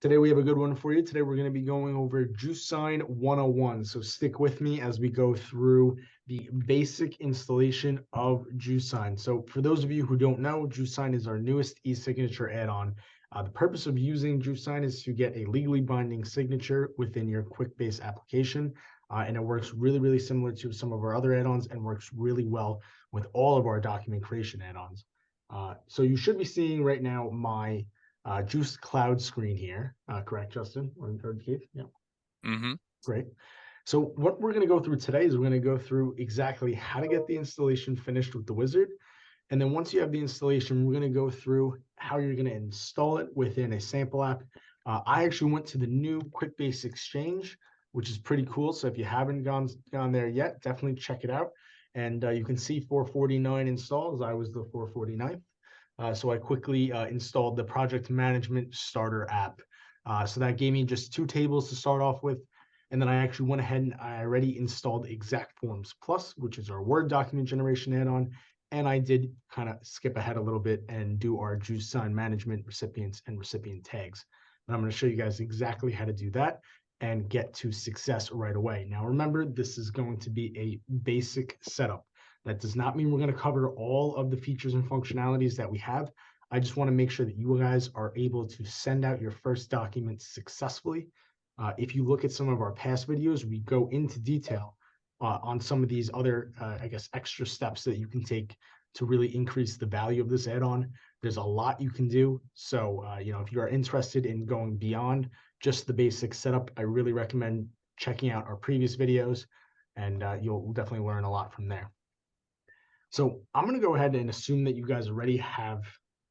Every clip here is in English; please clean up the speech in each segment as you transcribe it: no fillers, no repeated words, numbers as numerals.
Today we have a good one for you. Today we're going to be going over JuicedSign 101. So stick with me as we go through the basic installation of JuicedSign. So for those of you who don't know, JuicedSign is our newest e-signature add-on. The purpose of using JuicedSign is to get a legally binding signature within your Quickbase application. And it works really, really similar to some of our other add-ons and works really well with all of our document creation add-ons. So you should be seeing right now my Juice Cloud screen here. Correct, Justin? Or Keith? Yeah. Mm-hmm. Great. So what we're going to go through today is we're going to go through exactly how to get the installation finished with the wizard. And then once you have the installation, we're going to go through how you're going to install it within a sample app. I actually went to the new Quickbase Exchange, which is pretty cool. So if you haven't gone there yet, definitely check it out. And you can see 449 installs. I was the 449th. So I quickly installed the project management starter app. So that gave me just 2 tables to start off with. And then I actually went ahead and I already installed Exact Forms Plus, which is our Word document generation add-on. And I did kind of skip ahead a little bit and do our JuicedSign management recipients and recipient tags. And I'm going to show you guys exactly how to do that and get to success right away. Now, remember, this is going to be a basic setup. That does not mean we're going to cover all of the features and functionalities that we have. I just want to make sure that you guys are able to send out your first document successfully. If you look at some of our past videos, we go into detail on some of these other, extra steps that you can take to really increase the value of this add-on. There's a lot you can do. So, if you are interested in going beyond just the basic setup, I really recommend checking out our previous videos, and you'll definitely learn a lot from there. So I'm going to go ahead and assume that you guys already have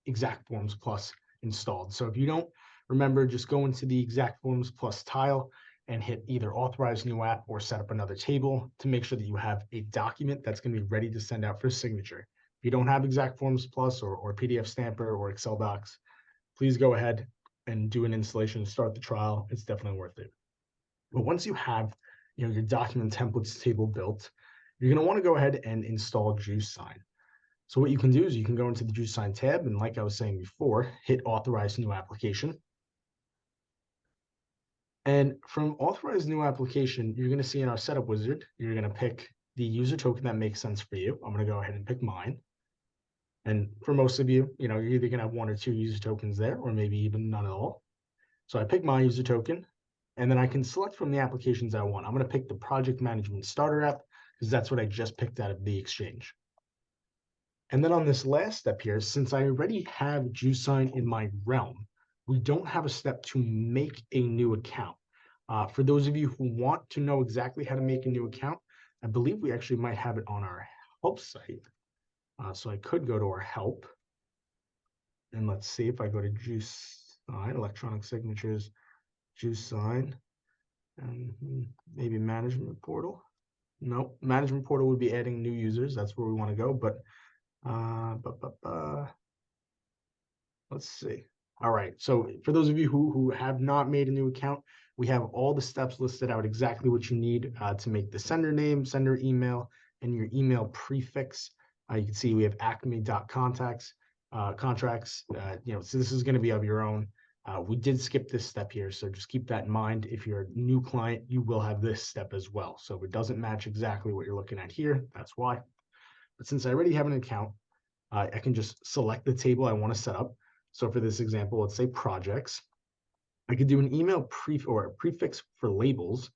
Exact Forms Plus installed. So if you don't remember, just go into the Exact Forms Plus tile and hit either Authorize New App or Set Up Another Table to make sure that you have a document that's going to be ready to send out for signature. If you don't have Exact Forms Plus or PDF Stamper or Excel Docs, please go ahead and do an installation and start the trial. It's definitely worth it. But once you have your document templates table built, you're going to want to go ahead and install JuicedSign. So what you can do is you can go into the JuicedSign tab, and like I was saying before, hit Authorize New Application. And from Authorize New Application, you're going to see in our setup wizard, you're going to pick the user token that makes sense for you. I'm going to go ahead and pick mine. And for most of you, you're either going to have 1 or 2 user tokens there, or maybe even none at all. So I pick my user token, and then I can select from the applications I want. I'm going to pick the Project Management Starter app because that's what I just picked out of the Exchange. And then on this last step here, since I already have JuicedSign in my realm, we don't have a step to make a new account. For those of you who want to know exactly how to make a new account, I believe we actually might have it on our help site. So I could go to our help, and let's see if I go to JuicedSign, electronic signatures, JuicedSign, and maybe management portal. No, management portal would be adding new users. That's where we want to go. But let's see. All right. So for those of you who have not made a new account, we have all the steps listed out exactly what you need to make the sender name, sender email, and your email prefix. You can see we have acme.contacts, contracts. So this is going to be of your own. We did skip this step here, so just keep that in mind. If you're a new client, you will have this step as well. So if it doesn't match exactly what you're looking at here, that's why. But since I already have an account, I can just select the table I want to set up. So for this example, let's say projects. I could do an email prefix for labels.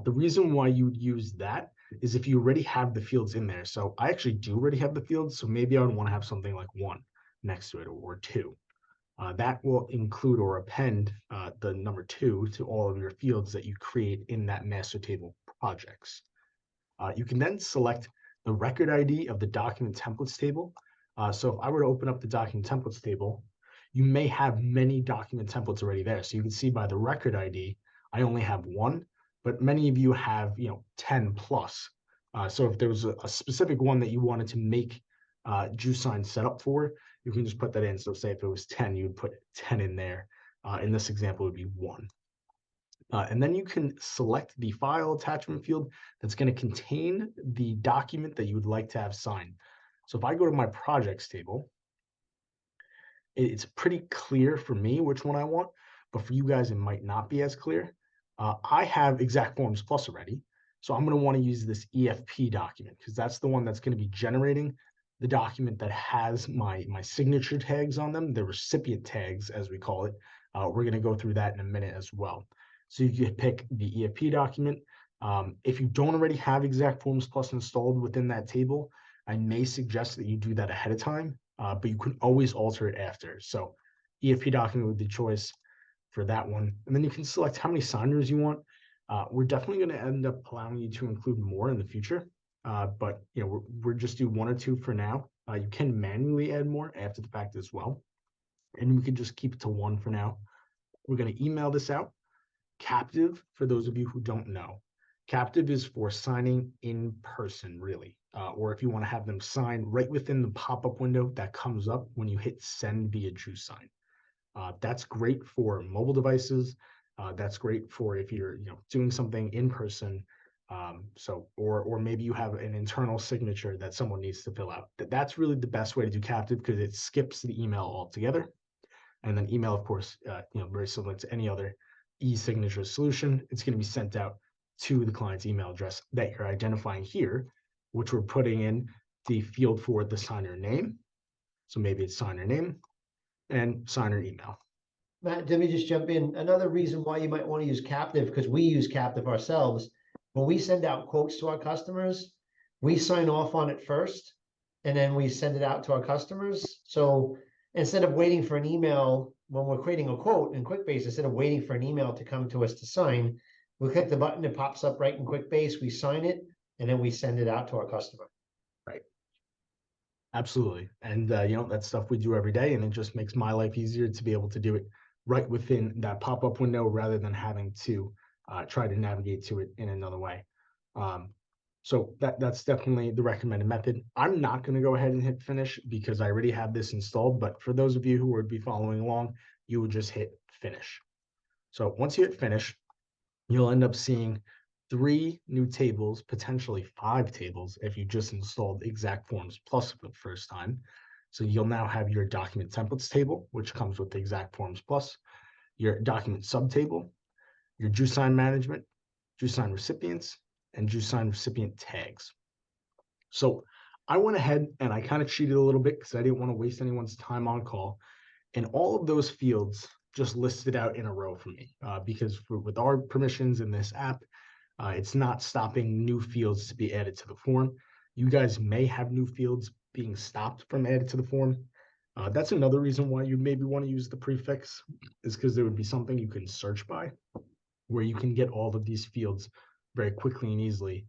The reason why you would use that is if you already have the fields in there. So I actually do already have the fields, so maybe I would want to have something like 1 next to it or 2. That will include or append the number 2 to all of your fields that you create in that master table projects. You can then select the record ID of the document templates table. So if I were to open up the document templates table, you may have many document templates already there. So you can see by the record ID, I only have 1, but many of you have 10 plus. So if there was a specific one that you wanted to make JuicedSign set up for, you can just put that in. So say if it was 10, you would put 10 in there. In this example, it would be 1. And then you can select the file attachment field that's going to contain the document that you would like to have signed. So if I go to my projects table, it's pretty clear for me which one I want, but for you guys, it might not be as clear. I have Exact Forms Plus already, so I'm going to want to use this EFP document because that's the one that's going to be generating the document that has my signature tags on them, the recipient tags, as we call it. We're going to go through that in a minute as well. So you can pick the EFP document. If you don't already have Exact Forms Plus installed within that table, I may suggest that you do that ahead of time, but you can always alter it after. So EFP document would be the choice for that one. And then you can select how many signers you want. We're definitely going to end up allowing you to include more in the future, but we're just do 1 or 2 for now. You can manually add more after the fact as well, and we can just keep it to 1 for now. We're going to email this out. Captive, for those of you who don't know, Captive is for signing in person, really, or if you want to have them sign right within the pop-up window that comes up when you hit send via JuicedSign. That's great for mobile devices. That's great for if you're doing something in person. Or maybe you have an internal signature that someone needs to fill out. That's really the best way to do Captive because it skips the email altogether. And then email, of course, very similar to any other e-signature solution. It's going to be sent out to the client's email address that you're identifying here, which we're putting in the field for the signer name. So maybe it's signer name and signer email. Matt, let me just jump in. Another reason why you might want to use Captive, because we use Captive ourselves, when we send out quotes to our customers, we sign off on it first, and then we send it out to our customers. So instead of waiting for an email when we're creating a quote in QuickBase, instead of waiting for an email to come to us to sign, we click the button, it pops up right in QuickBase, we sign it, and then we send it out to our customer. Right. Absolutely. And, that's stuff we do every day, and it just makes my life easier to be able to do it right within that pop-up window rather than having to try to navigate to it in another way. So that's definitely the recommended method. I'm not going to go ahead and hit finish because I already have this installed, but for those of you who would be following along, you would just hit finish. So once you hit finish, you'll end up seeing 3 new tables, potentially 5 tables if you just installed Exact Forms Plus for the first time. So you'll now have your document templates table, which comes with the Exact Forms Plus, your document subtable, your JuicedSign management, JuicedSign recipients, and JuicedSign recipient tags. So I went ahead and I kind of cheated a little bit because I didn't want to waste anyone's time on call. And all of those fields just listed out in a row for me because with our permissions in this app, it's not stopping new fields to be added to the form. You guys may have new fields being stopped from added to the form. That's another reason why you maybe want to use the prefix is because there would be something you can search by where you can get all of these fields very quickly and easily,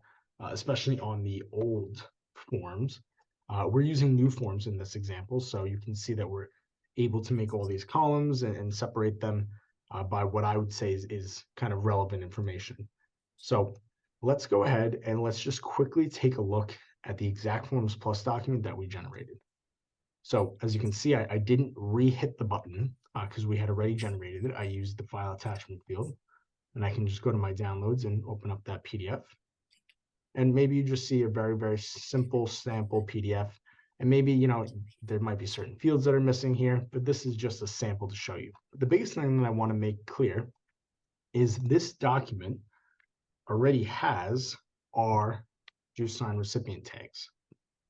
especially on the old forms. We're using new forms in this example, so you can see that we're able to make all these columns and separate them by what I would say is kind of relevant information. So let's go ahead and let's just quickly take a look at the Exact Forms Plus document that we generated. So as you can see, I didn't re-hit the button because we had already generated it. I used the file attachment field, and I can just go to my downloads and open up that PDF. And maybe you just see a very, very simple sample PDF. And maybe, there might be certain fields that are missing here, but this is just a sample to show you. But the biggest thing that I want to make clear is this document already has our JuicedSign recipient tags.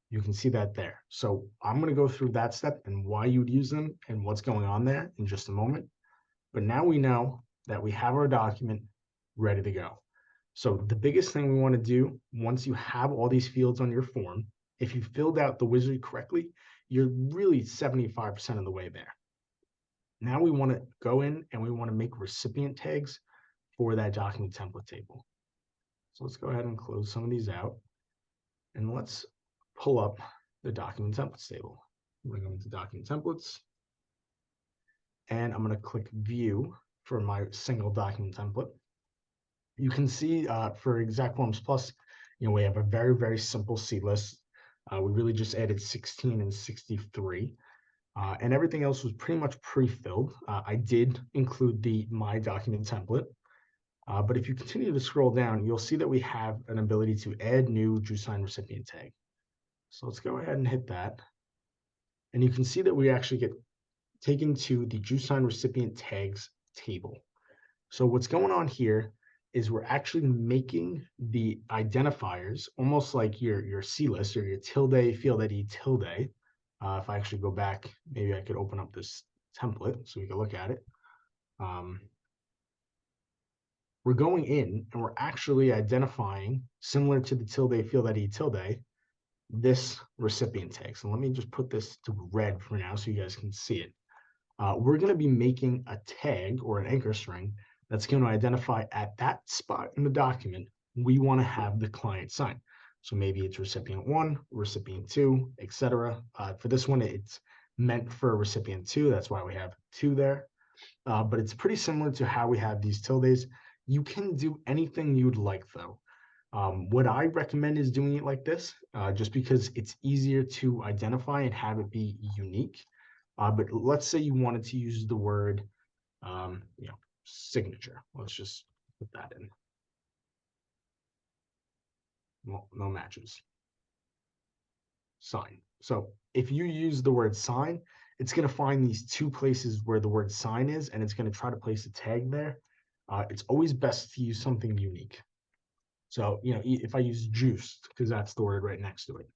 You can see that there. So I'm going to go through that step and why you would use them and what's going on there in just a moment. But now we know that we have our document ready to go. So the biggest thing we want to do once you have all these fields on your form, if you filled out the wizard correctly, you're really 75% of the way there. Now we want to go in and we want to make recipient tags for that document template table. So let's go ahead and close some of these out. And let's pull up the document templates table. I'm going to go into document templates. And I'm going to click view for my single document template. You can see for Exact Forms Plus, we have a very, very simple seed list. We really just added 16 and 63. And everything else was pretty much pre-filled. I did include the My Document template. But if you continue to scroll down, you'll see that we have an ability to add new JuicedSign recipient tag. So let's go ahead and hit that. And you can see that we actually get taken to the JuicedSign recipient tags table. So what's going on here is we're actually making the identifiers almost like your C list or your tilde field ID tilde. If I actually go back, maybe I could open up this template so we can look at it. We're going in and we're actually identifying, similar to the tilde field ID tilde, this recipient tag. So let me just put this to red for now so you guys can see it. We're going to be making a tag or an anchor string that's going to identify at that spot in the document we want to have the client sign. So maybe it's recipient 1, recipient 2, etc. For this one, it's meant for recipient 2. That's why we have 2 there. But it's pretty similar to how we have these tildes. You can do anything you'd like, though. What I recommend is doing it like this, just because it's easier to identify and have it be unique. But let's say you wanted to use the word, signature. Let's just put that in. Well, no matches. Sign. So if you use the word sign, it's going to find these 2 places where the word sign is, and it's going to try to place a tag there. It's always best to use something unique. So, if I use juiced, because that's the word right next to it.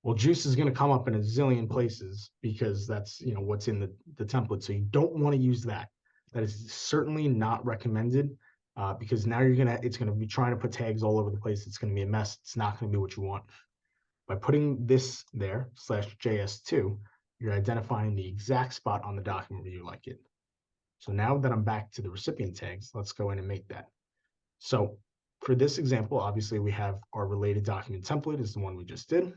Well, juice is going to come up in a zillion places because that's, what's in the template. So you don't want to use that. That is certainly not recommended because now it's going to be trying to put tags all over the place. It's going to be a mess. It's not going to be what you want. By putting this there, /JS2, you're identifying the exact spot on the document where you like it. So now that I'm back to the recipient tags, let's go in and make that. So for this example, obviously we have our related document template is the one we just did.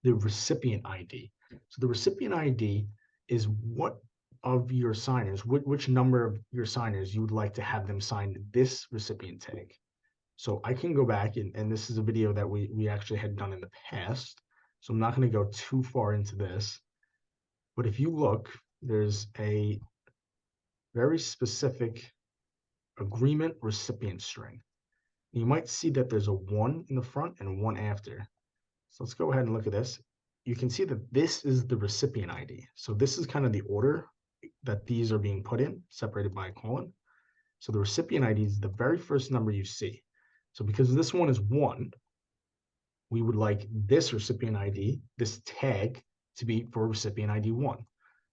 The recipient ID. So the recipient ID is what of your signers, which number of your signers you would like to have them sign this recipient tag. So I can go back, and this is a video that we actually had done in the past. So I'm not going to go too far into this. But if you look, there's a very specific agreement recipient string. You might see that there's a 1 in the front and a 1 after. So let's go ahead and look at this. You can see that this is the recipient ID. So this is kind of the order that these are being put in, separated by a colon. So the recipient ID is the very first number you see. So because this one is 1, we would like this recipient ID, this tag, to be for recipient ID 1.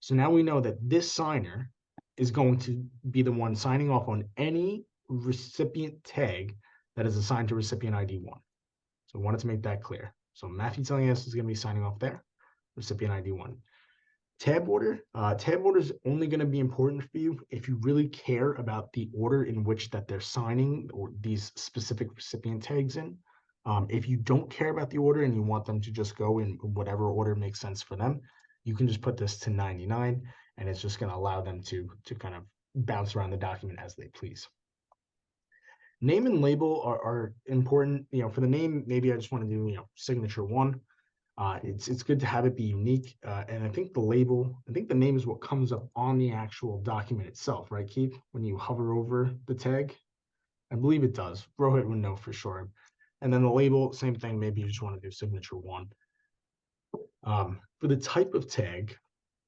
So now we know that this signer is going to be the one signing off on any recipient tag that is assigned to recipient ID 1. So I wanted to make that clear. So Matthew telling us is going to be signing off there, recipient ID 1. Tab order is only going to be important for you if you really care about the order in which that they're signing or these specific recipient tags in. If you don't care about the order and you want them to just go in whatever order makes sense for them, you can just put this to 99, and it's just going to allow them to kind of bounce around the document as they please. Name and label are important. For the name, maybe I just want to do signature 1. It's good to have it be unique. And I think the name is what comes up on the actual document itself, right, Keith? When you hover over the tag, I believe it does. Rohit would know for sure. And then the label, same thing. Maybe you just want to do signature 1. For the type of tag,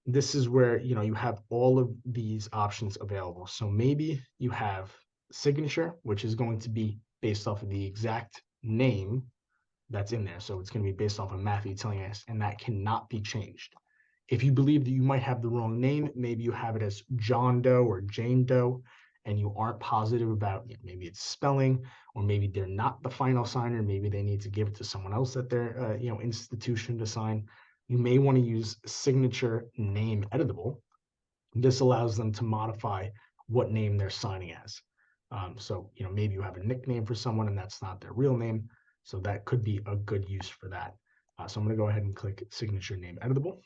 this is where you have all of these options available. So maybe you have signature, which is going to be based off of the exact name that's in there. So it's going to be based off of Matthew telling us, and that cannot be changed. If you believe that you might have the wrong name, maybe you have it as John Doe or Jane Doe, and you aren't positive about maybe it's spelling, or maybe they're not the final signer. Maybe they need to give it to someone else at their institution to sign. You may want to use signature name editable. This allows them to modify what name they're signing as. So maybe you have a nickname for someone and that's not their real name. So that could be a good use for that. So I'm going to go ahead and click signature name editable.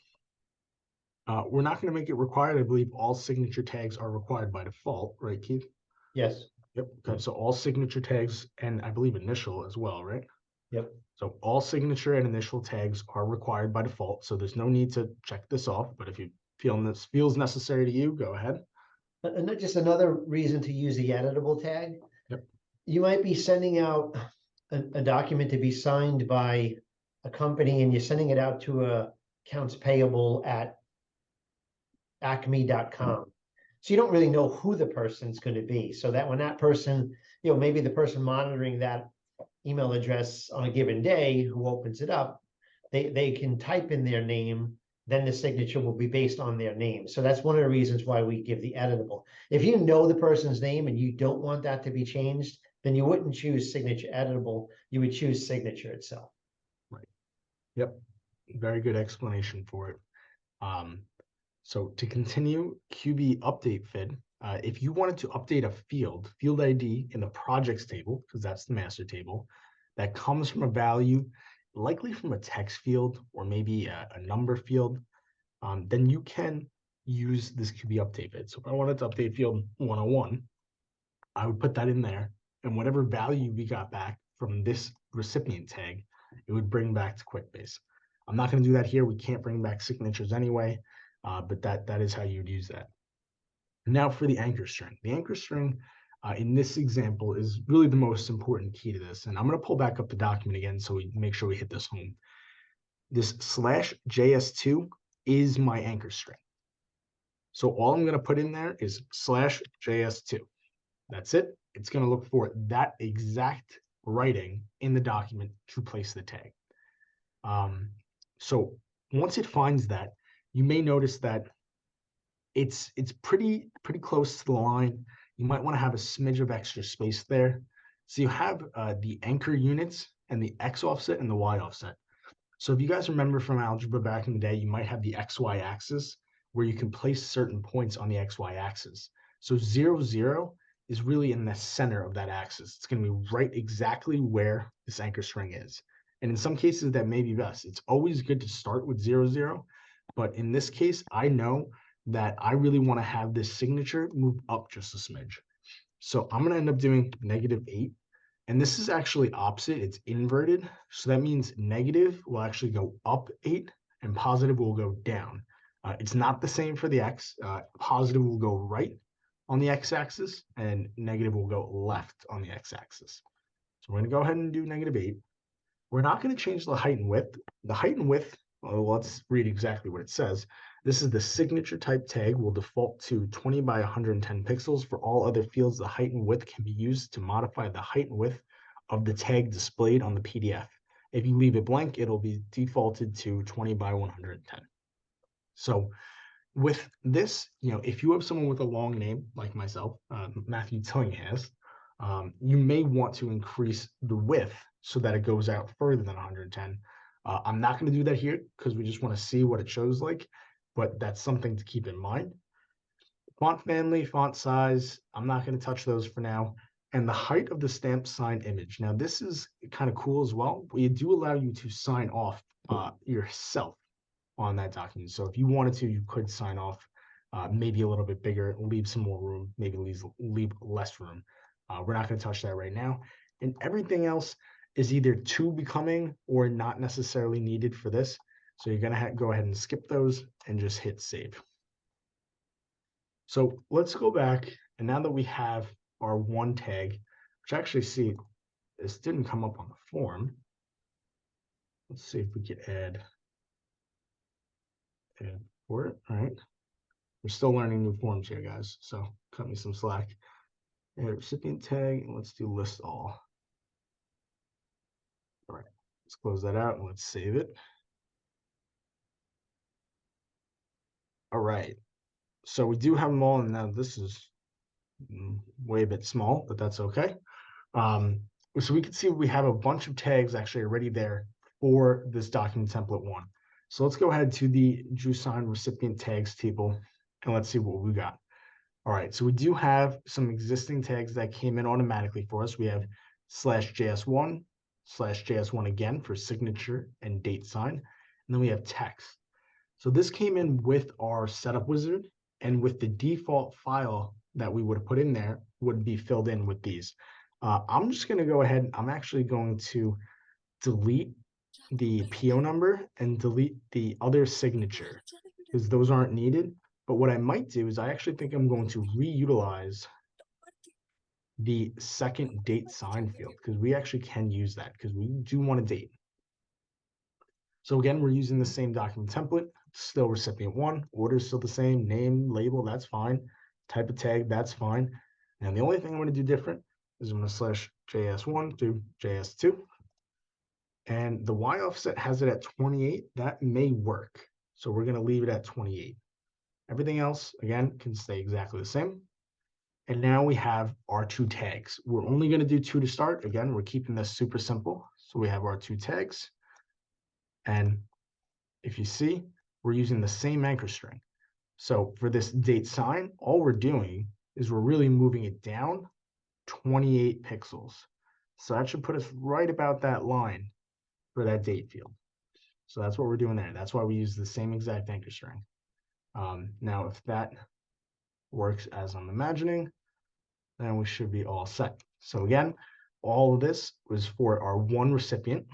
We're not going to make it required. I believe all signature tags are required by default, right, Keith? Yes. Yep. Okay. So all signature tags and I believe initial as well, right? Yep. So all signature and initial tags are required by default. So there's no need to check this off. But if you feel this feels necessary to you, go ahead. And just another reason to use the editable tag. Yep. You might be sending out a document to be signed by a company and you're sending it out to accounts payable at acme.com. So you don't really know who the person's going to be. So that when that person, maybe the person monitoring that email address on a given day who opens it up, they can type in their name, then the signature will be based on their name. So that's one of the reasons why we give the editable. If you know the person's name and you don't want that to be changed, then you wouldn't choose signature editable. You would choose signature itself. Right. Yep. Very good explanation for it. So to continue QB update FID, if you wanted to update a field ID in the projects table, because that's the master table, that comes from a value, likely from a text field or maybe a number field, then you can use this QB update FID. So if I wanted to update field 101, I would put that in there, and whatever value we got back from this recipient tag, it would bring back to Quickbase. I'm not going to do that here. We can't bring back signatures anyway, but that is how you would use that. Now for the anchor string. The anchor string in this example is really the most important key to this. And I'm going to pull back up the document again so we make sure we hit this home. This /JS2 is my anchor string. So all I'm going to put in there is /JS2. That's it. It's going to look for that exact writing in the document to place the tag. So once it finds that, you may notice that it's pretty close to the line. You might want to have a smidge of extra space there. So you have the anchor units and the X offset and the Y offset. So if you guys remember from algebra back in the day, you might have the XY axis where you can place certain points on the XY axis. So 0, 0 is really in the center of that axis. It's going to be right exactly where this anchor string is. And in some cases, that may be best. It's always good to start with 0, 0. But in this case, I know that I really want to have this signature move up just a smidge. So I'm going to end up doing -8. And this is actually opposite. It's inverted. So that means negative will actually go up 8 and positive will go down. It's not the same for the X. Positive will go right on the X-axis and negative will go left on the X-axis. So we're going to go ahead and do -8. We're not going to change the height and width. The height and width, well, let's read exactly what it says. This is the signature type tag will default to 20 by 110 pixels. For all other fields, the height and width can be used to modify the height and width of the tag displayed on the PDF. If you leave it blank, it'll be defaulted to 20 by 110. So with this, if you have someone with a long name like myself, Matthew Tillinghast, you may want to increase the width so that it goes out further than 110. I'm not going to do that here because we just want to see what it shows like, but that's something to keep in mind. Font family, font size, I'm not going to touch those for now. And the height of the stamp sign image. Now, this is kind of cool as well. We do allow you to sign off yourself on that document. So if you wanted to, you could sign off maybe a little bit bigger, leave some more room, maybe leave less room. We're not going to touch that right now. And everything else is either to becoming or not necessarily needed for this. So you're going to go ahead and skip those and just hit save. So let's go back. And now that we have our one tag, which actually see this didn't come up on the form. Let's see if we can add for it. All right. We're still learning new forms here, guys. So cut me some slack. Add recipient tag, and let's do list all. All right. Let's close that out and let's save it. All right. So we do have them all, and now this is way a bit small, but that's okay. So we can see we have a bunch of tags actually already there for this document template 1. So let's go ahead to the JuicedSign recipient tags table and let's see what we got. All right, so we do have some existing tags that came in automatically for us. We have /JS1, /JS1 again for signature and date sign, and then we have text. So this came in with our setup wizard, and with the default file that we would have put in there would be filled in with these. I'm just going to go ahead. I'm actually going to delete the PO number and delete the other signature because those aren't needed. But what I might do is I actually think I'm going to reutilize the second date sign field because we actually can use that because we do want a date. So again, we're using the same document template, still recipient 1, order is still the same, name, label, that's fine. type of tag, that's fine. And the only thing I'm going to do different is I'm going to slash JS1 to JS2. And the Y offset has it at 28. That may work. So we're going to leave it at 28. Everything else, again, can stay exactly the same. And now we have our 2 tags. We're only going to do 2 to start. Again, we're keeping this super simple. So we have our 2 tags. And if you see, we're using the same anchor string. So for this date sign, all we're doing is we're really moving it down 28 pixels. So that should put us right about that line for that date field. So that's what we're doing there. That's why we use the same exact anchor string. Now, if that works as I'm imagining, then we should be all set. So again, all of this was for our 1 recipient.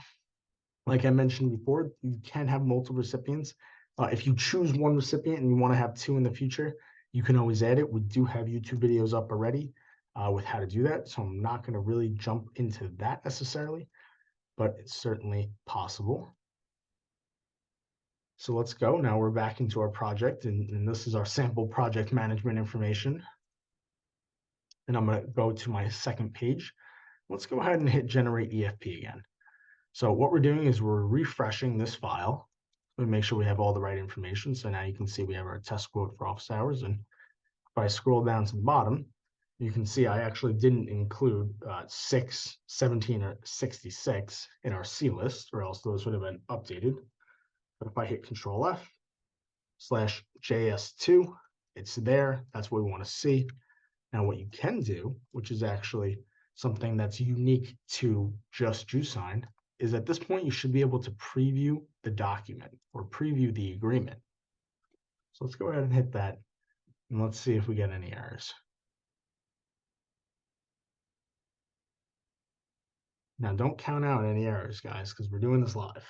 Like I mentioned before, you can have multiple recipients. If you choose 1 recipient and you want to have 2 in the future, you can always add it. We do have YouTube videos up already with how to do that. So I'm not going to really jump into that necessarily, but it's certainly possible. So let's go. Now we're back into our project, and this is our sample project management information. And I'm going to go to my second page. Let's go ahead and hit generate EFP again. So what we're doing is we're refreshing this file. We make sure we have all the right information. So now you can see we have our test quote for office hours. And if I scroll down to the bottom, you can see I actually didn't include 6, 17, or 66 in our C list, or else those would have been updated. But if I hit Control F / JS2, it's there. That's what we want to see. Now, what you can do, which is actually something that's unique to just JuicedSign, is at this point, you should be able to preview the document or preview the agreement. So let's go ahead and hit that, and let's see if we get any errors. Now, don't count out any errors, guys, because we're doing this live.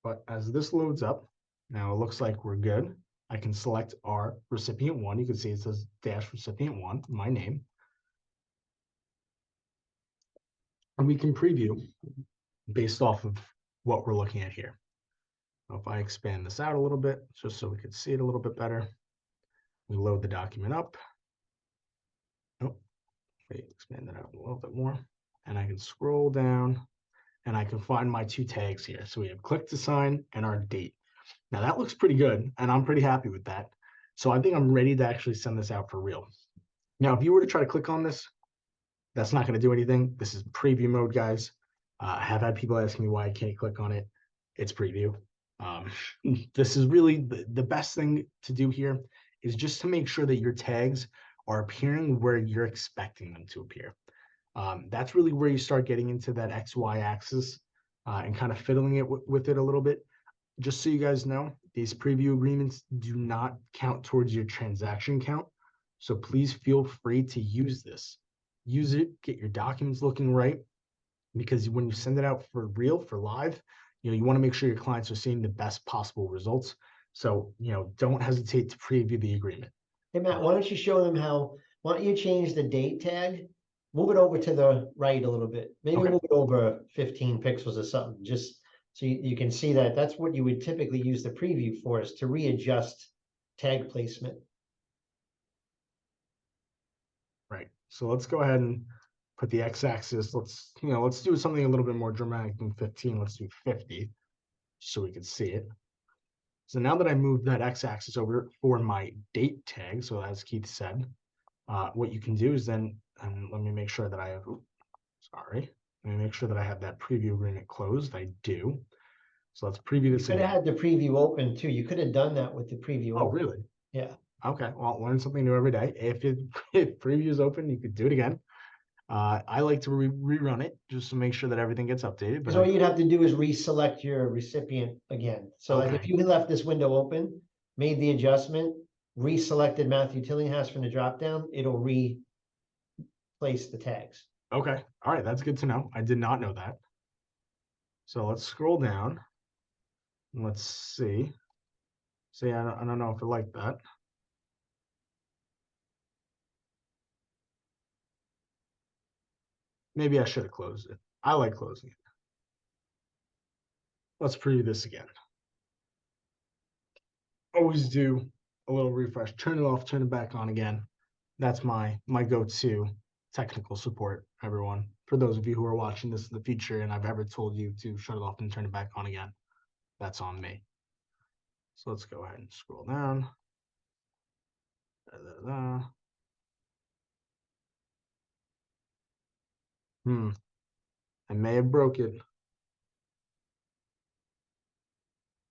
But as this loads up, now it looks like we're good. I can select our recipient 1. You can see it says dash recipient 1, my name. And we can preview based off of what we're looking at here. Now, if I expand this out a little bit, just so we could see it a little bit better, we load the document up. Oh, wait, expand that out a little bit more. And I can scroll down and I can find my 2 tags here. So we have click to sign and our date. Now that looks pretty good, and I'm pretty happy with that. So I think I'm ready to actually send this out for real. Now, if you were to try to click on this, that's not going to do anything. This is preview mode, guys. I have had people asking me why I can't click on it. It's preview. This is really the best thing to do here is just to make sure that your tags are appearing where you're expecting them to appear. That's really where you start getting into that XY axis and kind of fiddling it with it a little bit. Just so you guys know, these preview agreements do not count towards your transaction count. So please feel free to use this. Use it, get your documents looking right, because when you send it out for real, for live, you want to make sure your clients are seeing the best possible results. So, don't hesitate to preview the agreement. Hey, Matt, why don't you show them why don't you change the date tag? Move it over to the right a little bit. Maybe Okay. move it over 15 pixels or something, just so you can see that. That's what you would typically use the preview for, is to readjust tag placement. Right. So let's go ahead and put the x-axis. Let's do something a little bit more dramatic than 15. Let's do 50 so we can see it. So now that I moved that x-axis over for my date tag, so as Keith said, what you can do is then, let me make sure that I have, let me make sure that I have that preview agreement closed. I do. So let's preview this You could have had the preview open too. You could have done that with the preview Oh, open. really? Yeah. Okay, well, learn something new every day. If preview is open, you could do it again. I like to rerun it just to make sure that everything gets updated. Because all you'd have to do is reselect your recipient again. So like if you left this window open, made the adjustment, reselected Matthew Tillinghast from the dropdown, it'll replace the tags. Okay, all right, that's good to know. I did not know that. So let's scroll down. Let's see. See, I don't know if I like that. Maybe I should have closed it. I like closing it. Let's preview this again. Always do a little refresh, turn it off, turn it back on again. That's my go-to technical support, everyone. For those of you who are watching this in the future and I've ever told you to shut it off and turn it back on again, that's on me. So let's go ahead and scroll down. Da, da, da. I may have broke it.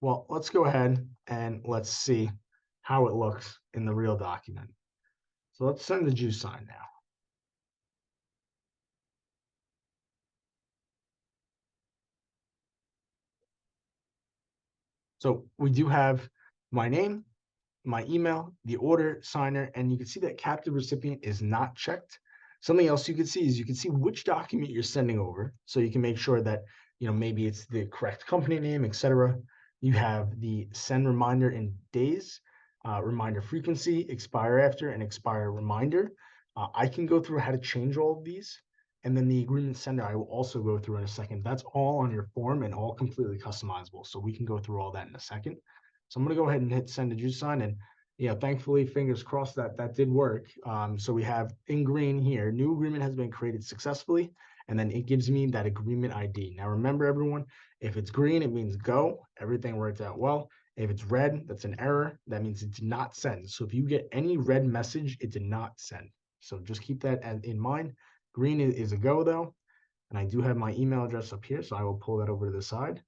Well, let's go ahead and let's see how it looks in the real document. So let's send the JuicedSign now. So we do have my name, my email, the order signer, and you can see that captive recipient is not checked. Something else you can see is you can see which document you're sending over. So you can make sure that, maybe it's the correct company name, etc. You have the send reminder in days, reminder frequency, expire after, and expire reminder. I can go through how to change all of these. And then the agreement sender, I will also go through in a second. That's all on your form and all completely customizable. So we can go through all that in a second. So I'm going to go ahead and hit send to JuicedSign, and thankfully, fingers crossed that did work. So we have in green here, new agreement has been created successfully, and then it gives me that agreement ID. Now remember, everyone, if it's green, it means go, everything worked out well. If it's red, that's an error. That means it did not send. So if you get any red message, it did not send. So just keep that in mind. Green is a go though, and I do have my email address up here, so I will pull that over to the side,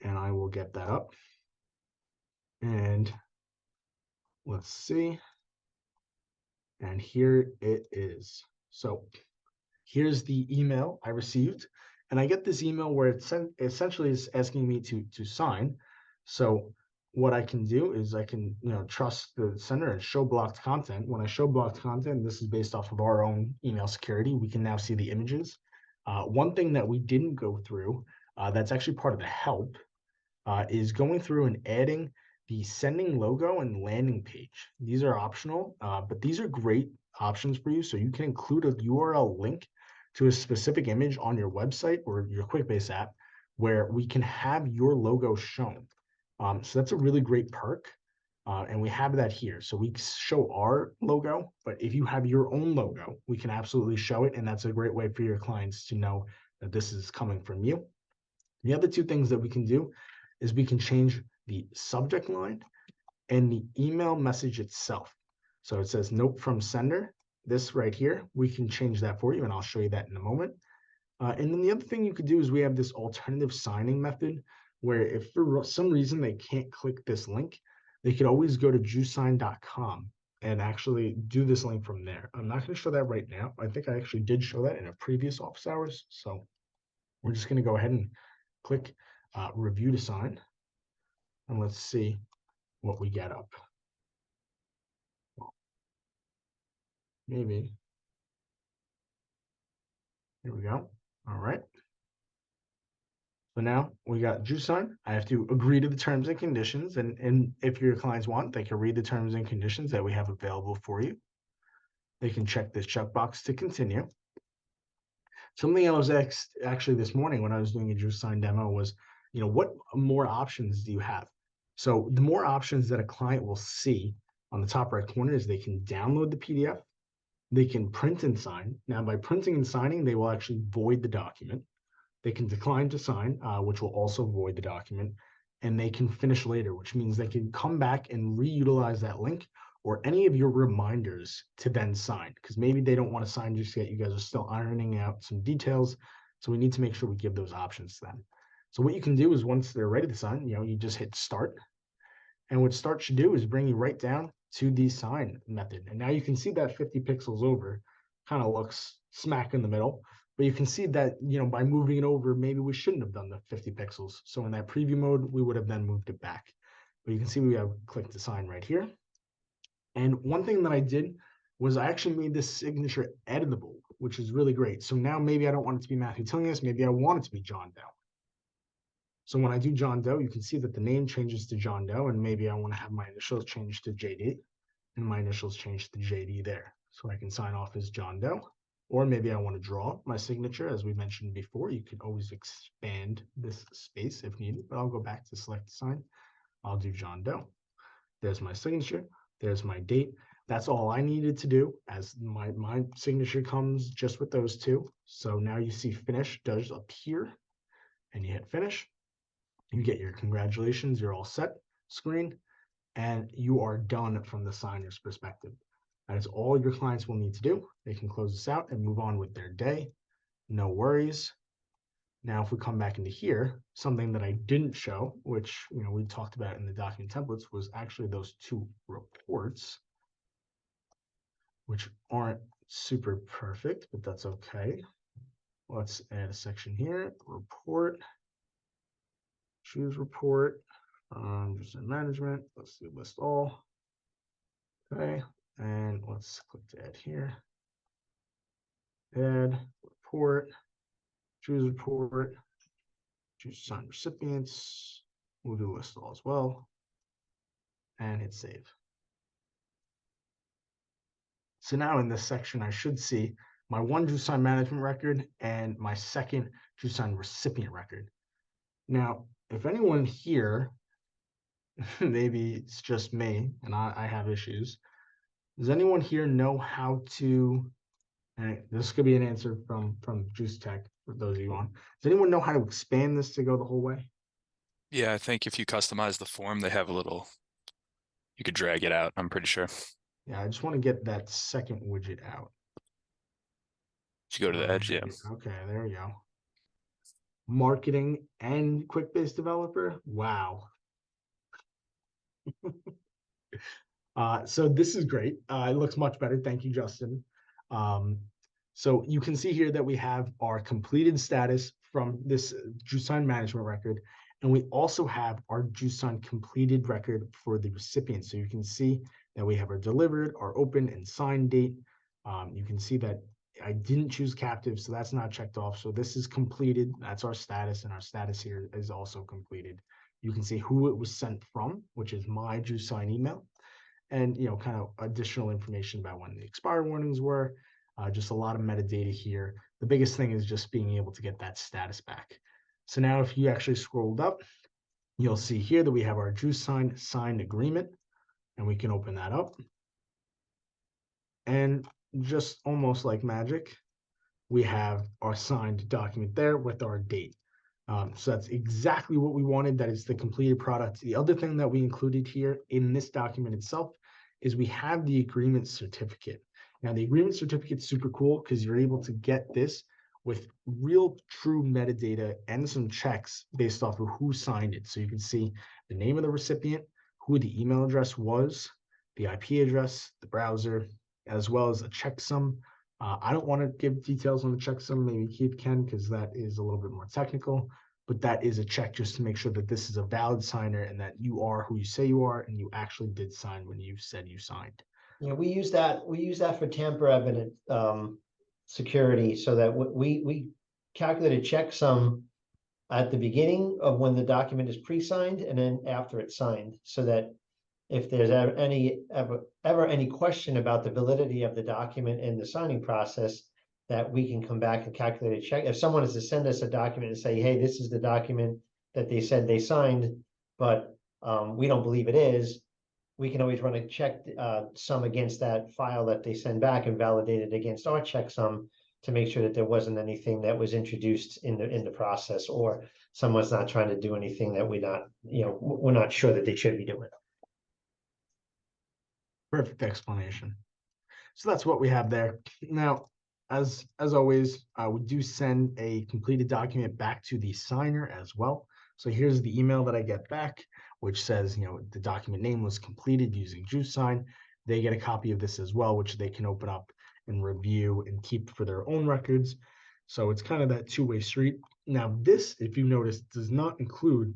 and I will get that up. And let's see. And here it is. So here's the email I received. And I get this email where it essentially is asking me to sign. So what I can do is I can trust the sender and show blocked content. When I show blocked content, this is based off of our own email security. We can now see the images. One thing that we didn't go through, that's actually part of the help, is going through and adding the sending logo and landing page. These are optional, but these are great options for you. So you can include a URL link to a specific image on your website or your Quickbase app where we can have your logo shown. So that's a really great perk. And we have that here. So we show our logo, but if you have your own logo, we can absolutely show it. And that's a great way for your clients to know that this is coming from you. The other two things that we can do is we can change the subject line and the email message itself. So it says note from sender, this right here, we can change that for you, and I'll show you that in a moment. And then the other thing you could do is we have this alternative signing method where if for some reason they can't click this link, they could always go to juicedsign.com and actually do this link from there. I'm not going to show that right now. I think I actually did show that in a previous office hours. So we're just going to go ahead and click review to sign, and let's see what we get up. Maybe. Here we go. All right. So now we got JuicedSign. I have to agree to the terms and conditions, and if your clients want, they can read the terms and conditions that we have available for you. They can check this checkbox to continue. Something I was asked actually this morning when I was doing a JuicedSign demo was, what more options do you have? So the more options that a client will see on the top right corner is they can download the PDF, they can print and sign. Now, by printing and signing, they will actually void the document. They can decline to sign, which will also void the document, and they can finish later, which means they can come back and reutilize that link or any of your reminders to then sign, because maybe they don't want to sign just yet. You guys are still ironing out some details. So we need to make sure we give those options to them. So what you can do is once they're ready to sign, you just hit start. And what start should do is bring you right down to the sign method. And now you can see that 50 pixels over kind of looks smack in the middle. But you can see that, by moving it over, maybe we shouldn't have done the 50 pixels. So in that preview mode, we would have then moved it back. But you can see we have click to sign right here. And one thing that I did was I actually made this signature editable, which is really great. So now maybe I don't want it to be Matthew Tillinghast. Maybe I want it to be John Doe. So when I do John Doe, you can see that the name changes to John Doe, and maybe I want to have my initials changed to JD and my initials changed to JD there. So I can sign off as John Doe, or maybe I want to draw my signature. As we mentioned before, you can always expand this space if needed, but I'll go back to select sign. I'll do John Doe. There's my signature. There's my date. That's all I needed to do, as my signature comes just with those two. So now you see finish does appear, and you hit finish. You get your congratulations, you're all set screen, and you are done from the signer's perspective. That is all your clients will need to do. They can close this out and move on with their day. No worries. Now, if we come back into here, something that I didn't show, which we talked about in the document templates, was actually those two reports, which aren't super perfect, but that's okay. Let's add a section here, report, choose report, just in management, let's do list all. Okay, and let's click to add here. Add report, choose report, choose sign recipients, we'll do list all as well, and hit save. So now in this section, I should see my one DocuSign management record and my second DocuSign recipient record. Now, if anyone here, maybe it's just me and I have issues, does anyone here know how to, and this could be an answer from Juice Tech for those of you on, does anyone know how to expand this to go the whole way? Yeah, I think if you customize the form, they have a little, you could drag it out, I'm pretty sure. Yeah, I just want to get that second widget out. You go to the edge, yeah. Okay, there we go. Marketing and Quickbase developer. Wow. So this is great. It looks much better. Thank you, Justin. So you can see here that we have our completed status from this DocuSign management record, and we also have our DocuSign completed record for the recipient. So you can see that we have our delivered, our open, and signed date. You can see that I didn't choose captive, so that's not checked off. So this is completed. That's our status, and our status here is also completed. You can see who it was sent from, which is my DocuSign email, and kind of additional information about when the expire warnings were. Just a lot of metadata here. The biggest thing is just being able to get that status back. So now if you actually scrolled up, you'll see here that we have our DocuSign signed agreement, and we can open that up. And just almost like magic, we have our signed document there with our date. So that's exactly what we wanted. That is the completed product. The other thing that we included here in this document itself is we have the agreement certificate. Now, the agreement certificate is super cool because you're able to get this with real true metadata and some checks based off of who signed it. So you can see the name of the recipient, who the email address was, the IP address, the browser, as well as a checksum. I don't want to give details on the checksum. Maybe Keith can, because that is a little bit more technical. But that is a check just to make sure that this is a valid signer and that you are who you say you are and you actually did sign when you said you signed. Yeah, we use that for tamper evident security, so that we calculate a checksum at the beginning of when the document is pre-signed and then after it's signed, so that if there's ever any question about the validity of the document in the signing process, that we can come back and calculate a check. If someone is to send us a document and say, hey, this is the document that they said they signed, but we don't believe it is, we can always run a check sum against that file that they send back and validate it against our checksum to make sure that there wasn't anything that was introduced in the process, or someone's not trying to do anything that we're not sure that they should be doing. Perfect explanation. So that's what we have there. Now, as always, we do send a completed document back to the signer as well. So here's the email that I get back, which says, the document name was completed using DocuSign. They get a copy of this as well, which they can open up and review and keep for their own records. So it's kind of that two-way street. Now, this, if you notice, does not include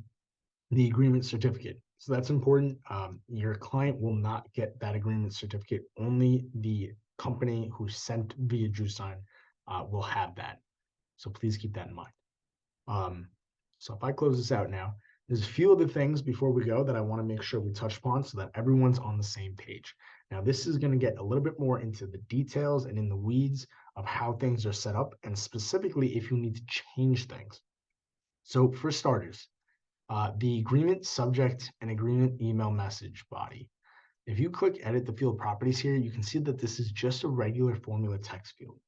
the agreement certificate. So that's important. Your client will not get that agreement certificate. Only the company who sent via DocuSign will have that. So please keep that in mind. So if I close this out now, there's a few other things before we go that I want to make sure we touch upon so that everyone's on the same page. Now, this is going to get a little bit more into the details and in the weeds of how things are set up, and specifically if you need to change things. So for starters, the agreement subject and agreement email message body. If you click edit the field properties here, you can see that this is just a regular formula text field.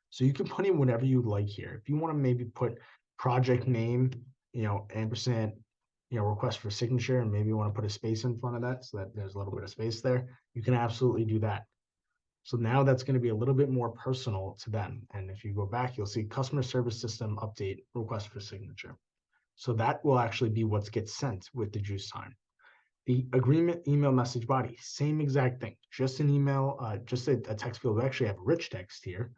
So you can put in whatever you'd like here. If you want to maybe put project name, ampersand, request for signature, and maybe you want to put a space in front of that so that there's a little bit of space there, you can absolutely do that. So now that's going to be a little bit more personal to them. And if you go back, you'll see customer service system update request for signature. So that will actually be what gets sent with the JuicedSign. The agreement email message body, same exact thing, just an email, just a text field. We actually have rich text here.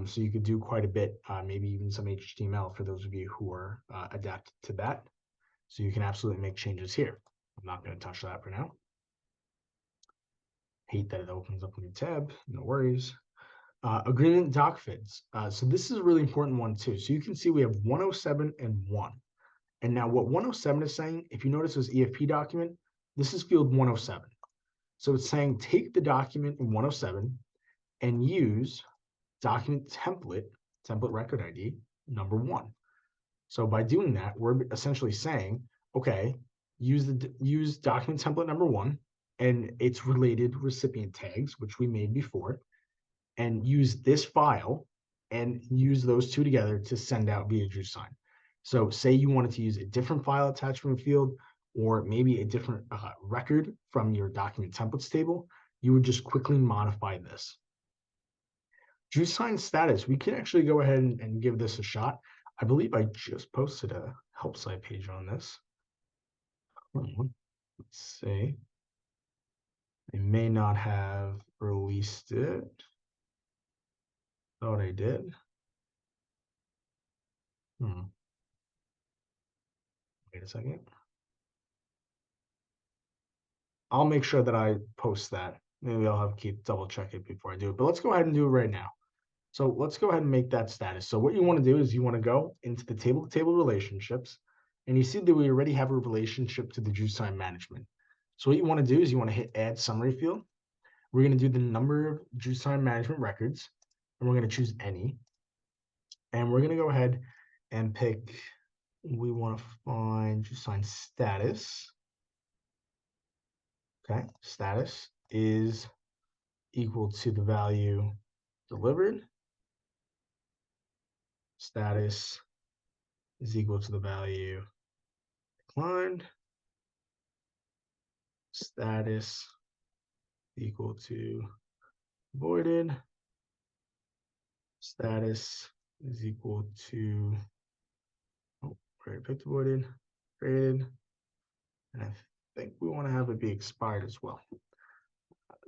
So you could do quite a bit, maybe even some HTML for those of you who are adapted to that. So you can absolutely make changes here. I'm not going to touch that for now. Hate that it opens up a new tab, no worries. Agreement doc fids. So this is a really important one too. So you can see we have 107 and 1. And now what 107 is saying, if you notice this EFP document, this is field 107. So it's saying take the document in 107 and use document template record ID number 1. So by doing that, we're essentially saying, okay, use document template number 1 and its related recipient tags, which we made before, and use this file and use those two together to send out via JuicedSign. So say you wanted to use a different file attachment field or maybe a different record from your document templates table, you would just quickly modify this. JuicedSign status, we can actually go ahead and give this a shot. I believe I just posted a help site page on this. Let's see. They may not have released it. Thought I did. Wait a second. I'll make sure that I post that. Maybe I'll have Keith double check it before I do it. But let's go ahead and do it right now. So let's go ahead and make that status. So what you want to do is you want to go into the table-to-table relationships, and you see that we already have a relationship to the JuicedSign management. So what you want to do is you want to hit add summary field. We're going to do the number of JuicedSign management records, and we're going to choose any. And we're going to go ahead and pick, we want to find JuicedSign status. Okay, status is equal to the value delivered. Status is equal to the value declined. Status equal to voided. Status is equal to, already picked voided, created. And I think we want to have it be expired as well.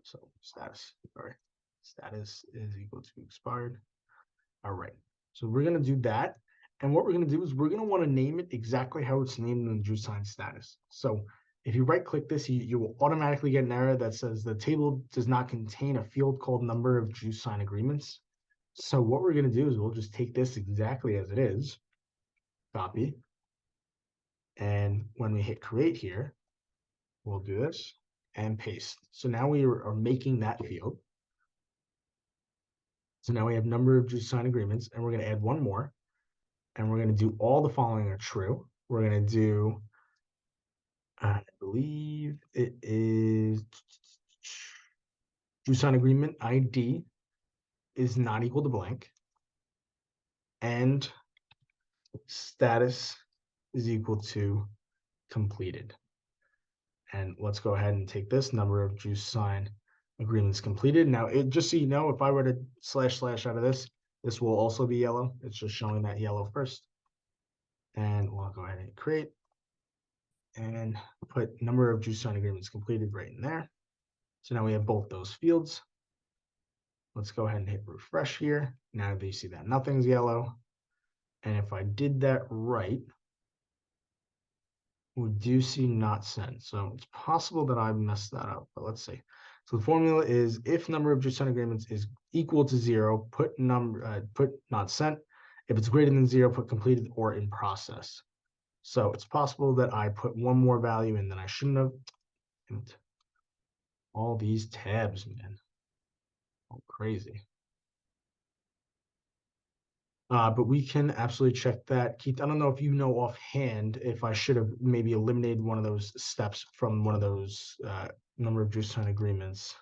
So status is equal to expired. All right. So we're going to do that. And what we're going to do is we're going to want to name it exactly how it's named in the JuicedSign status. So if you right click this, you will automatically get an error that says the table does not contain a field called number of JuicedSign agreements. So what we're going to do is we'll just take this exactly as it is, copy. And when we hit create here, we'll do this and paste. So now we are making that field. So now we have number of JuicedSign agreements, and we're going to add one more. And we're going to do all the following are true. We're going to do, I believe it is JuicedSign agreement ID is not equal to blank. And status is equal to completed. And let's go ahead and take this number of JuicedSign agreements completed. Now, just so you know, if I were to / out of this, this will also be yellow. It's just showing that yellow first. And we'll go ahead and create and put number of JuicedSign agreements completed right in there. So now we have both those fields. Let's go ahead and hit refresh here. Now that you see that nothing's yellow. And if I did that right, we do see not sent. So it's possible that I messed that up, but let's see. So the formula is if number of JuicedSign agreements is equal to 0, put not sent. If it's greater than 0, put completed or in process. So it's possible that I put one more value in than I shouldn't have. And all these tabs, man. Oh, crazy. But we can absolutely check that. Keith, I don't know if you know offhand if I should have maybe eliminated one of those steps from one of those number of JuicedSign agreements.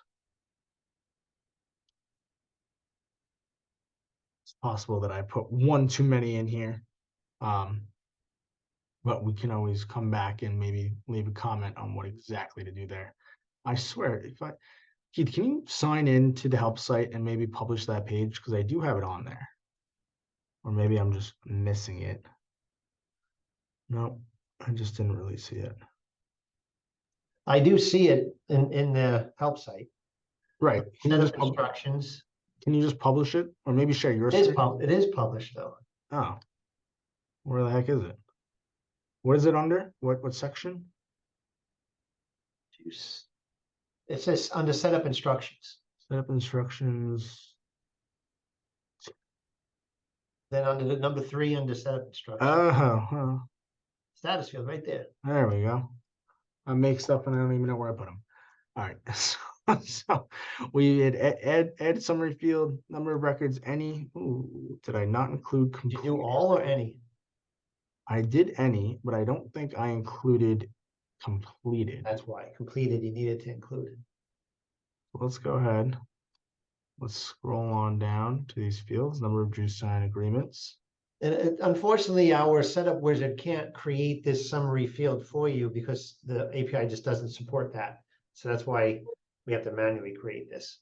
It's possible that I put one too many in here. But we can always come back and maybe leave a comment on what exactly to do there. I swear, Keith, can you sign in to the help site and maybe publish that page? Because I do have it on there. Or maybe I'm just missing it. No, I just didn't really see it. I do see it in the help site. Right. Set up instructions. Can you just publish it? Or maybe share your It screen? it is published though. Oh. Where the heck is it? What is it under? What section? Juice. It says under setup instructions. Setup instructions. Then under the number 3 under setup instructions. Oh, Status field right there. there we go. I make stuff and I don't even know where I put them. All right. So we had add summary field, number of records, any. Ooh, did I not include Did you complete? do all or any? I did any, but I don't think I included completed. That's why completed you needed to include it. Let's go ahead. Let's scroll on down to these fields, number of JuicedSign agreements. And unfortunately, our setup wizard can't create this summary field for you because the API just doesn't support that. So that's why we have to manually create this.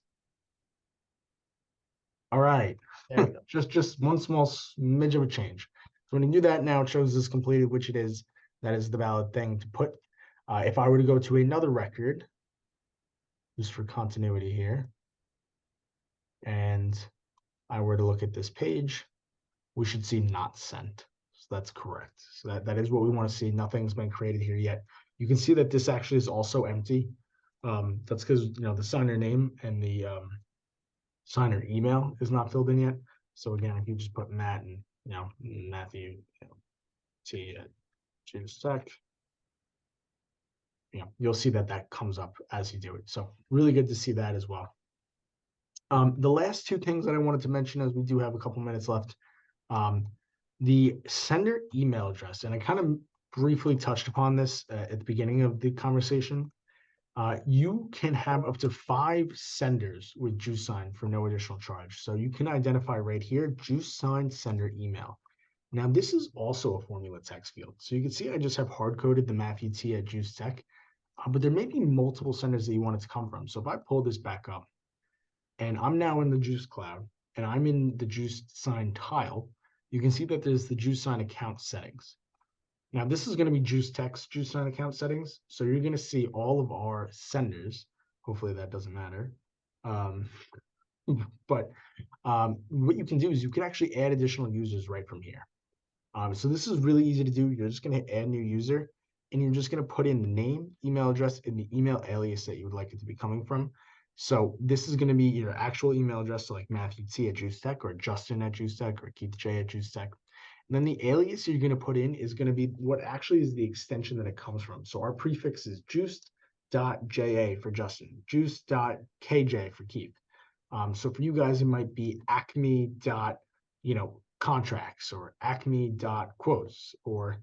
All right. There we go. just one small smidge of a change. So when you do that now, it shows this completed, which it is. That is the valid thing to put. If I were to go to another record, just for continuity here, and I were to look at this page, we should see not sent. So that's correct. So that is what we want to see. Nothing's been created here yet. You can see that this actually is also empty. That's because the signer name and the signer email is not filled in yet. So again, if you just put Matt and Matthew T at JuicedSign, you'll see that comes up as you do it. So really good to see that as well. The last two things that I wanted to mention, as we do have a couple minutes left, the sender email address, and I kind of briefly touched upon this at the beginning of the conversation. You can have up to 5 senders with JuicedSign for no additional charge. So you can identify right here, JuicedSign sender email. Now, this is also a formula text field. So you can see I just have hard-coded the Matthew T at JuicedTech, but there may be multiple senders that you want it to come from. So if I pull this back up, and I'm now in the Juice Cloud, and I'm in the JuicedSign tile, you can see that there's the JuicedSign account settings. Now, this is going to be JuicedTech's JuicedSign account settings. So you're going to see all of our senders. Hopefully that doesn't matter. But what you can do is you can actually add additional users right from here. So this is really easy to do. You're just going to add new user, and you're just going to put in the name, email address, and the email alias that you would like it to be coming from. So this is going to be your actual email address, so like Matthew T at JuicedTech, or Justin at JuicedTech, or Keith J at JuicedTech. And then the alias you're going to put in is going to be what actually is the extension that it comes from. So our prefix is juiced.ja for Justin, juiced.kj for Keith. So for you guys, it might be acme.contracts, or acme.quotes, or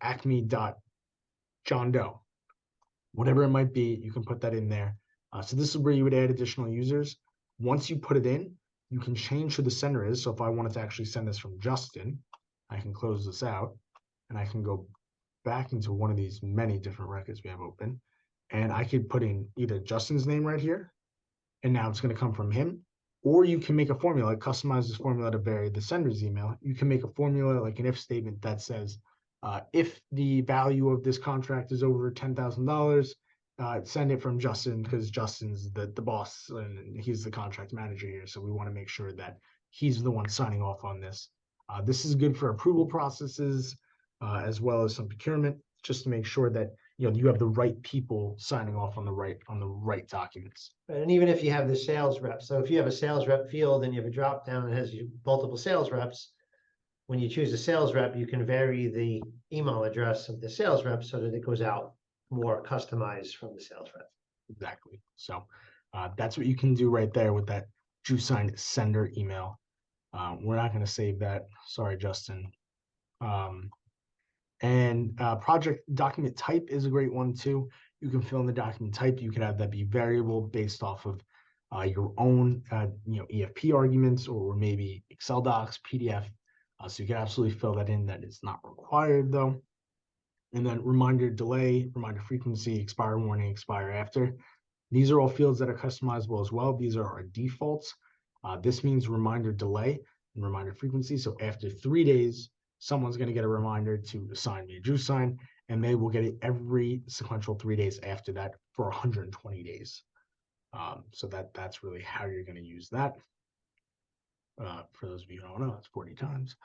acme.John Doe. Whatever it might be, you can put that in there. So this is where you would add additional users. Once you put it in, you can change who the sender is. So if I wanted to actually send this from Justin, I can close this out, and I can go back into one of these many different records we have open, and I could put in either Justin's name right here, and now it's going to come from him, or you can make a formula, customize this formula to vary the sender's email. You can make a formula like an if statement that says, if the value of this contract is over $10,000, send it from Justin, because Justin's the boss and he's the contract manager here. So we want to make sure that he's the one signing off on this. This is good for approval processes, as well as some procurement, just to make sure that you have the right people signing off on the right documents. And even if you have the sales rep, so if you have a sales rep field and you have a drop down that has multiple sales reps, when you choose a sales rep, you can vary the email address of the sales rep so that it goes out more customized from the sales rep. Exactly. So that's what you can do right there with that JuicedSign sender email. We're not going to save that. Sorry, Justin. And project document type is a great one too. You can fill in the document type. You can have that be variable based off of your own EFP arguments or maybe Excel docs, PDF. So you can absolutely fill that in. That is not required though. And then reminder delay, reminder frequency, expire warning, expire after. These are all fields that are customizable as well. These are our defaults. This means reminder delay and reminder frequency. So after 3 days, someone's going to get a reminder to assign me a JuicedSign, and they will get it every sequential 3 days after that for 120 days. So that's really how you're going to use that. For those of you who don't know, it's 40 times.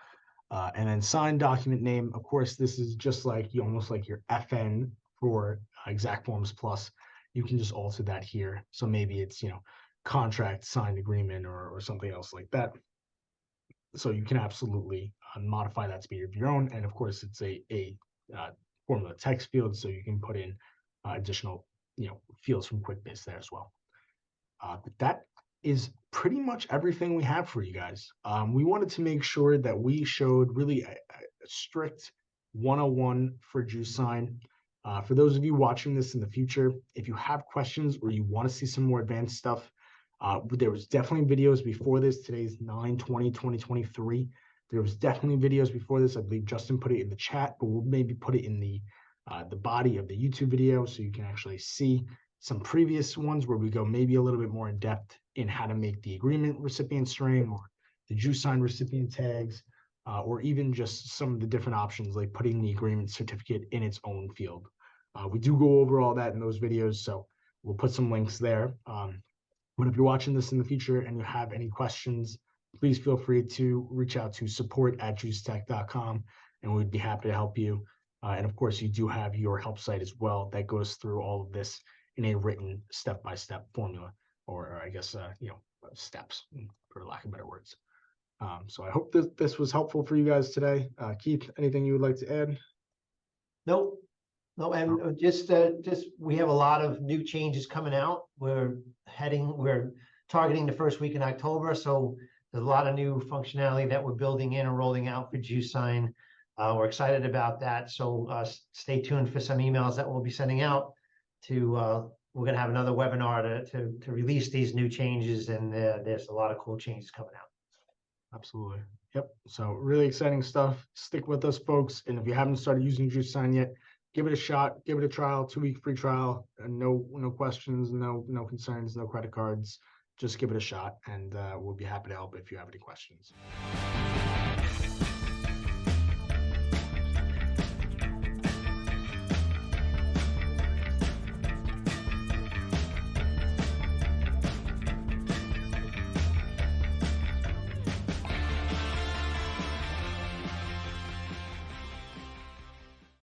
And then sign document name. Of course, this is just like almost like your FN for Exact Forms Plus. You can just alter that here. So maybe it's, contract, signed agreement, or something else like that. So you can absolutely modify that to be of your own. And of course, it's a formula text field, so you can put in additional, fields from Quickbase there as well. But that is pretty much everything we have for you guys. We wanted to make sure that we showed really a strict 101 for JuicedSign. For those of you watching this in the future, if you have questions or you want to see some more advanced stuff, there was definitely videos before this. Today's 9/20/2023. There was definitely videos before this. I believe Justin put it in the chat, but we'll maybe put it in the body of the YouTube video so you can actually see some previous ones where we go maybe a little bit more in depth in how to make the agreement recipient string or the JuicedSign recipient tags, or even just some of the different options like putting the agreement certificate in its own field. We do go over all that in those videos, so we'll put some links there. But if you're watching this in the future and you have any questions, please feel free to reach out to support@juicedtech.com, and we'd be happy to help you. And of course, you do have your help site as well that goes through all of this in a written step-by-step formula, or I guess, steps, for lack of better words. So I hope that this was helpful for you guys today. Keith, anything you would like to add? Nope. No, and just we have a lot of new changes coming out. We're targeting the first week in October, so there's a lot of new functionality that we're building in and rolling out for JuicedSign. We're excited about that, so stay tuned for some emails that we'll be sending out. We're going to have another webinar to release these new changes, and there's a lot of cool changes coming out. Absolutely. Yep. So really exciting stuff. Stick with us, folks. And if you haven't started using JuicedSign yet, give it a shot, give it a trial, 2-week free trial, and no questions, no concerns, no credit cards. Just give it a shot, and we'll be happy to help if you have any questions.